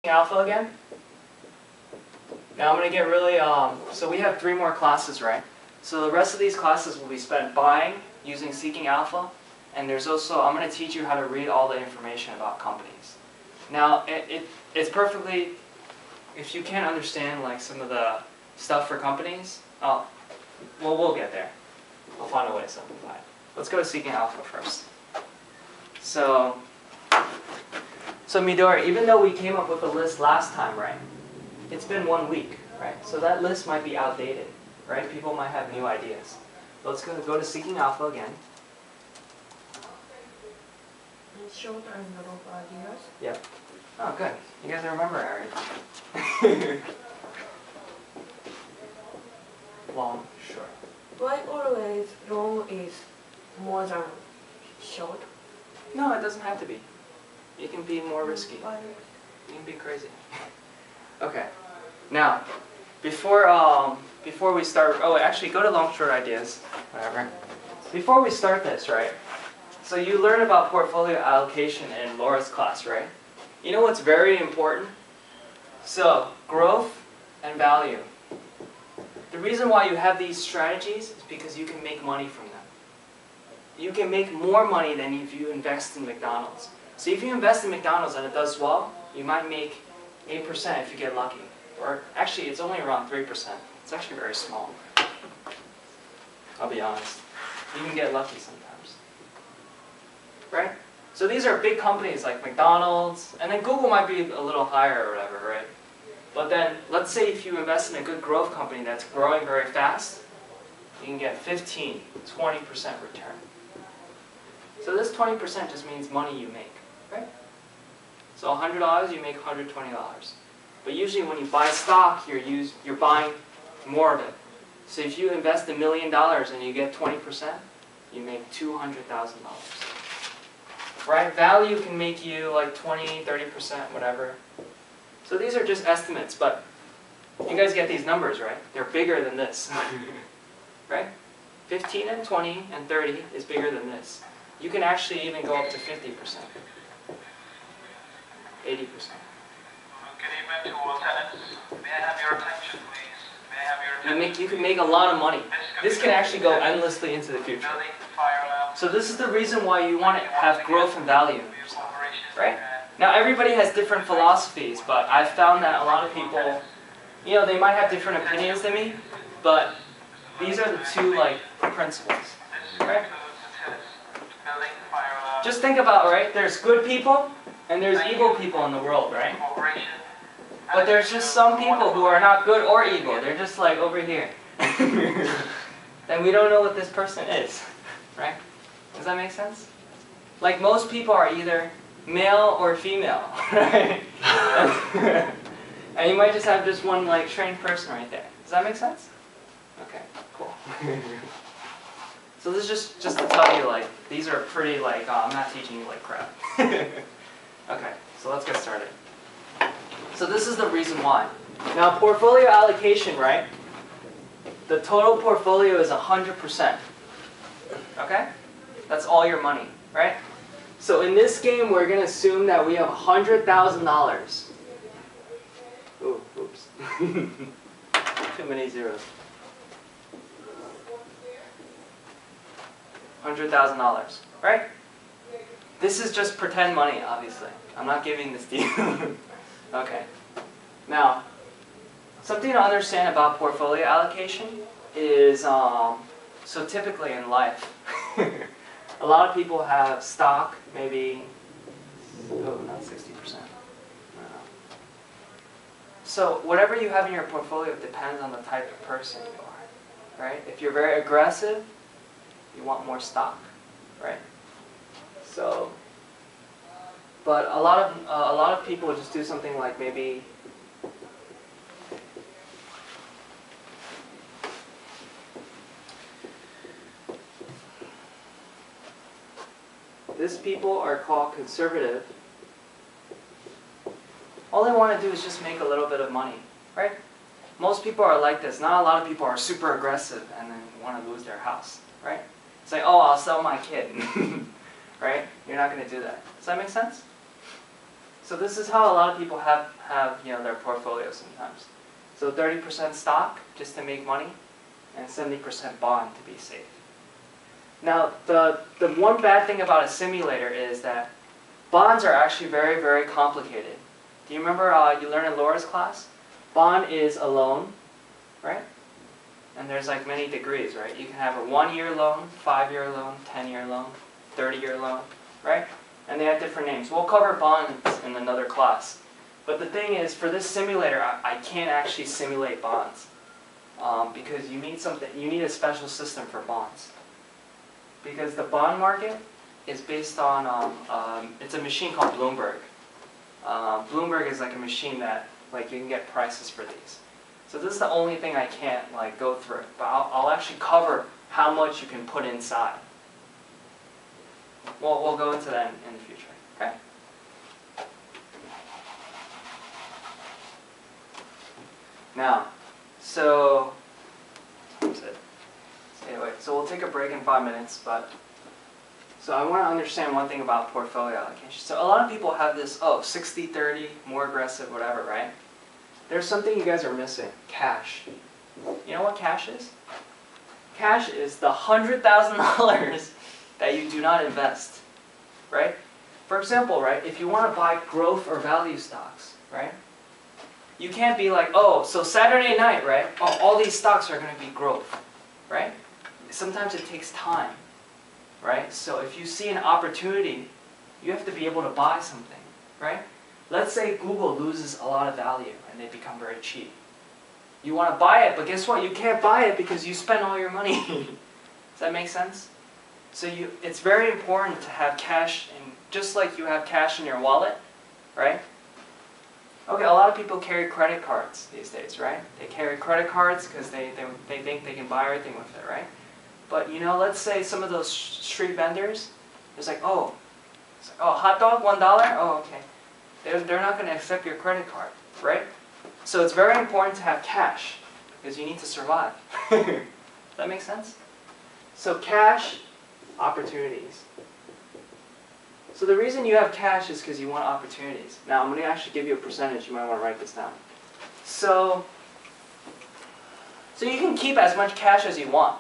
alpha again. Now I'm going to get really, so we have 3 more classes, right? So the rest of these classes will be spent buying, using Seeking Alpha, and there's also, I'm going to teach you how to read all the information about companies. Now, it's perfectly, if you can't understand like some of the stuff for companies, well, we'll get there. I'll find a way to simplify it. Let's go to Seeking Alpha first. So Midori, even though we came up with a list last time, right? It's been 1 week, right? So that list might be outdated, right? People might have new ideas. Let's go to Seeking Alpha again. Short and long ideas. Yep. Oh, good. You guys remember everything. Long, short. Why always long is more than short? No, it doesn't have to be. You can be more risky. Why? You can be crazy. Okay. Now, before we start, actually go to long short ideas, whatever. Before we start this, right? So you learn about portfolio allocation in Laura's class, right? You know what's very important? So, growth and value. The reason why you have these strategies is because you can make money from them. You can make more money than if you invest in McDonald's. So if you invest in McDonald's and it does well, you might make 8% if you get lucky. Or actually, it's only around 3%. It's actually very small. I'll be honest. You can get lucky sometimes. Right? So these are big companies like McDonald's, and then Google might be a little higher or whatever, right? But then, let's say if you invest in a good growth company that's growing very fast, you can get 15, 20% return. So this 20% just means money you make, right? So $100, you make $120. But usually when you buy stock, you're buying more of it. So if you invest $1 million and you get 20%, you make $200,000. Right? Value can make you like 20, 30%, whatever. So these are just estimates, but you guys get these numbers, right? They're bigger than this. Right? 15 and 20 and 30 is bigger than this. You can actually even go up to 50%. 80%. Good evening to all tenants. May I have your attention, please? May I have your attention? You can make a lot of money. This can actually go endlessly into the future. So this is the reason why you want to have growth and value. Right? Now everybody has different philosophies, but I've found that a lot of people, you know, they might have different opinions than me, but these are the 2 principles. Right? Just think about, right? There's good people and there's evil people in the world, right? But there's just some people who are not good or evil. They're just like over here. And we don't know what this person is, right? Does that make sense? Like most people are either male or female, right? And you might just have just one trained person right there. Does that make sense? Okay, cool. So this is just to tell you these are pretty I'm not teaching you like crap. Okay, so let's get started. So this is the reason why. Now portfolio allocation, right? The total portfolio is 100%. Okay? That's all your money, right? So in this game, we're going to assume that we have $100,000. Ooh, oops. Too many zeros. $100,000, right? This is just pretend money, obviously. I'm not giving this to you. Okay. Now, something to understand about portfolio allocation is, so typically in life, a lot of people have stock, maybe, not 60%. So whatever you have in your portfolio depends on the type of person you are, right? If you're very aggressive, you want more stock, right? So, but a lot of people just do something like maybe these people are called conservative. All they want to do is just make a little bit of money, right? Most people are like this. Not a lot of people are super aggressive and then want to lose their house, right? It's like, oh, I'll sell my kid, right? You're not going to do that. Does that make sense? So this is how a lot of people have their portfolios sometimes. So 30% stock just to make money, and 70% bond to be safe. Now the one bad thing about a simulator is that bonds are actually very, very complicated. Do you remember you learned in Laura's class? Bond is a loan, right? And there's like many degrees, right? You can have a 1-year loan, 5-year loan, 10-year loan, 30-year loan, right? And they have different names. We'll cover bonds in another class. But the thing is, for this simulator, I can't actually simulate bonds because you need a special system for bonds. Because the bond market is based on it's a machine called Bloomberg. Bloomberg is like a machine that like you can get prices for these. So this is the only thing I can't like go through. But I'll actually cover how much you can put inside. We'll go into that in the future. Okay. Now, so anyway, so we'll take a break in 5 minutes, but so I want to understand one thing about portfolio allocation. So a lot of people have this, 60-30, more aggressive, whatever, right? There's something you guys are missing, cash. You know what cash is? Cash is the $100,000 that you do not invest, right? For example, right, if you want to buy growth or value stocks, right? You can't be like, so Saturday night, right? All these stocks are going to be growth, right? Sometimes it takes time, right? So if you see an opportunity, you have to be able to buy something, right? Let's say Google loses a lot of value and they become very cheap. You want to buy it, but guess what? You can't buy it because you spent all your money. Does that make sense? So it's very important to have cash, and just like you have cash in your wallet, right? Okay, a lot of people carry credit cards these days, right? They carry credit cards because they think they can buy everything with it, right? But let's say some of those street vendors, it's like, hot dog, $1? Oh, okay. They're not going to accept your credit card, right? So it's very important to have cash because you need to survive. Does that make sense? So cash, opportunities. So the reason you have cash is because you want opportunities. Now I'm going to actually give you a percentage. You might want to write this down. So you can keep as much cash as you want.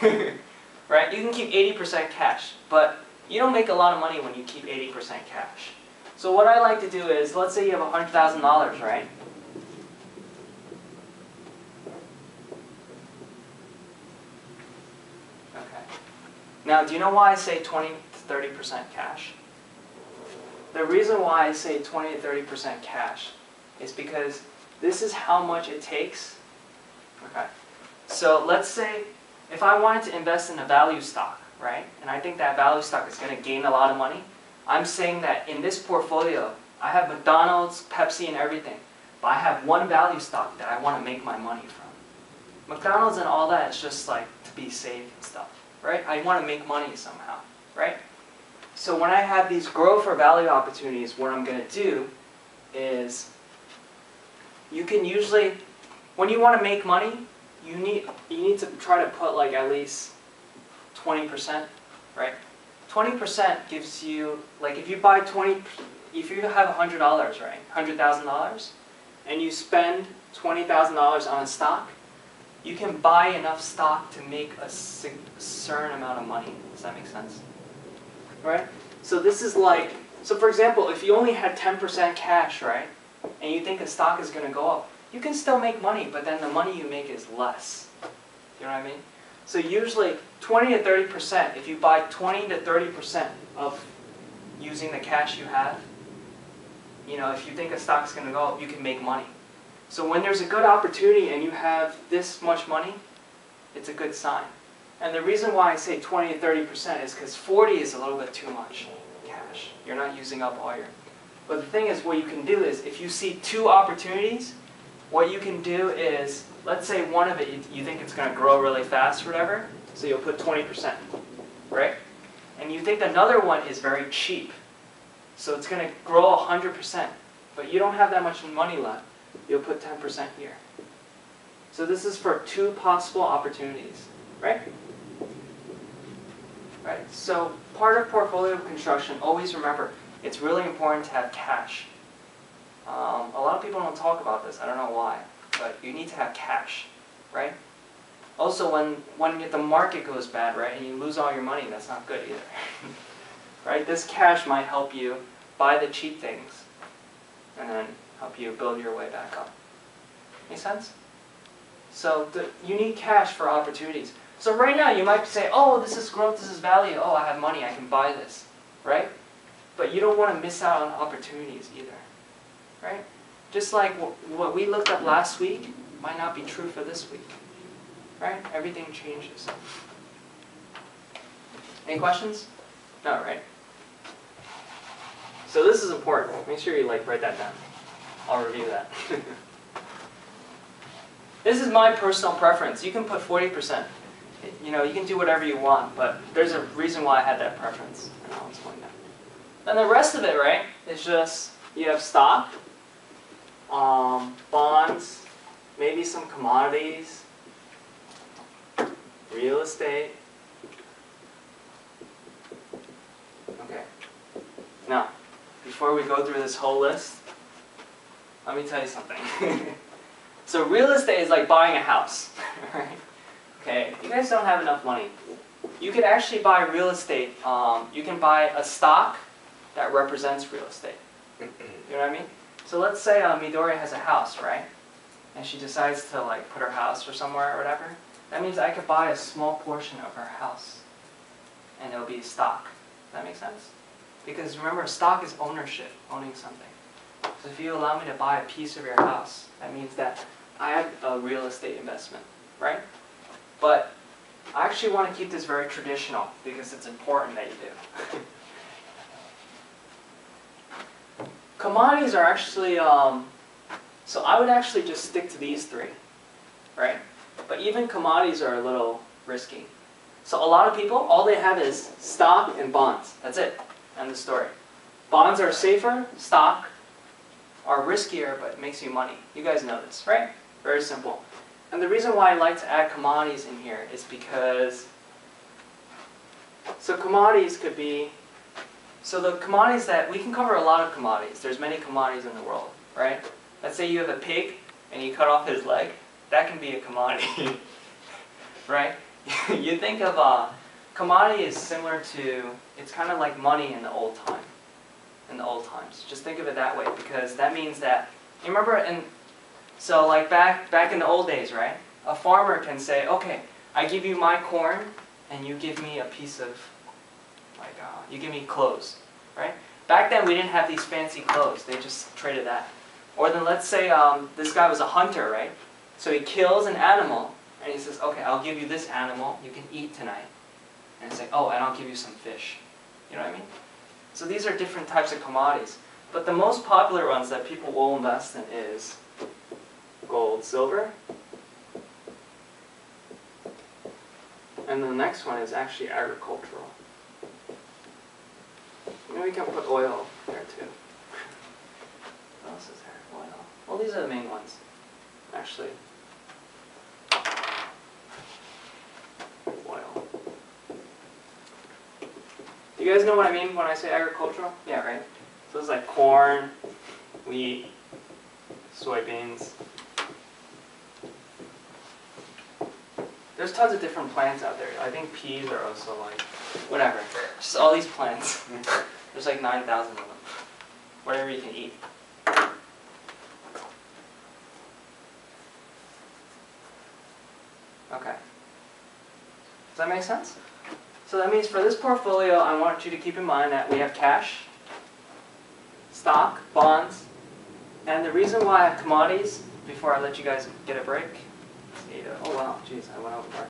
Right? You can keep 80% cash, but you don't make a lot of money when you keep 80% cash. So what I like to do is, let's say you have $100,000, right? Okay. Now, do you know why I say 20 to 30% cash? The reason why I say 20 to 30% cash is because this is how much it takes. Okay. So let's say if I wanted to invest in a value stock, right? And I think that value stock is going to gain a lot of money. I'm saying that in this portfolio, I have McDonald's, Pepsi, and everything. But I have one value stock that I want to make my money from. McDonald's and all that is just like to be safe and stuff, right? I want to make money somehow, right? So when I have these growth or value opportunities, what I'm going to do is you can usually, when you want to make money, you need to try to put like at least 20%, right? 20% gives you, like if you buy if you have $100, right, $100,000, and you spend $20,000 on a stock, you can buy enough stock to make a certain amount of money. Does that make sense? Right? So this is like, so for example, if you only had 10% cash, right, and you think a stock is going to go up, you can still make money, but then the money you make is less. You know what I mean? So usually 20 to 30%, if you buy 20 to 30% of using the cash you have, if you think a stock's going to go up, you can make money. So when there's a good opportunity and you have this much money, it's a good sign. And the reason why I say 20 to 30% is because 40 is a little bit too much cash. You're not using up all your... But the thing is, what you can do is, if you see two opportunities, what you can do is, let's say one of it, you think it's going to grow really fast or whatever, so you'll put 20%, right? And you think another one is very cheap, so it's going to grow 100%, but you don't have that much money left, you'll put 10% here. So this is for two possible opportunities, right? Right. So part of portfolio construction, always remember, it's really important to have cash. A lot of people don't talk about this. I don't know why, but you need to have cash, right? Also, when the market goes bad, right, and you lose all your money, that's not good either. Right? This cash might help you buy the cheap things and then help you build your way back up. Make sense? So you need cash for opportunities. So right now you might say, oh, this is growth, this is value. Oh, I have money, I can buy this. Right? But you don't want to miss out on opportunities either. Right? Just like what we looked up last week might not be true for this week. Right? Everything changes. Any questions? No, right? So this is important. Make sure you write that down. I'll review that. This is my personal preference. You can put 40%. You can do whatever you want, but there's a reason why I had that preference, and I'll explain that. Then the rest of it, right, is just you have stock, bonds, maybe some commodities, real estate. Okay. Now, before we go through this whole list, let me tell you something. So real estate is like buying a house, right? Okay, you guys don't have enough money. You could actually buy real estate. You can buy a stock that represents real estate. You know what I mean? So let's say Midori has a house, right? And she decides to put her house or somewhere or whatever. That means I could buy a small portion of her house, and it'll be stock. Does that make sense? Because remember, stock is ownership, owning something. So if you allow me to buy a piece of your house, that means that I have a real estate investment, right? But I actually want to keep this very traditional because it's important that you do. Commodities are actually, so I would actually just stick to these three, right? But even commodities are a little risky. So a lot of people, all they have is stock and bonds. That's it. End of story. Bonds are safer, stock are riskier, but it makes you money. You guys know this, right? Very simple. And the reason why I like to add commodities in here is because, so commodities could be, so the commodities that, we can cover a lot of commodities. There's many commodities in the world, right? Let's say you have a pig and you cut off his leg. That can be a commodity, right? You think of commodity is similar to, it's kind of like money in the old time. In the old times. Just think of it that way, because that means that, you remember, so back in the old days, right? A farmer can say, okay, I give you my corn, and you give me a piece of, you give me clothes, right? Back then we didn't have these fancy clothes, they just traded that. Or then let's say this guy was a hunter, right? So he kills an animal, and he says, okay, I'll give you this animal, you can eat tonight. And he's like, oh, and I'll give you some fish. You know what I mean? So these are different types of commodities. But the most popular ones that people will invest in is gold, silver. And the next one is actually agricultural. We can put oil there too. What else is there? Oil. Well, these are the main ones, actually. Oil. You guys know what I mean when I say agricultural? Yeah, right? So it's like corn, wheat, soybeans. There's tons of different plants out there. I think peas are also whatever. Just all these plants. There's 9,000 of them. Whatever you can eat. Okay. Does that make sense? So that means for this portfolio, I want you to keep in mind that we have cash, stock, bonds, and the reason why I have commodities, before I let you guys get a break, oh wow, geez, I went over.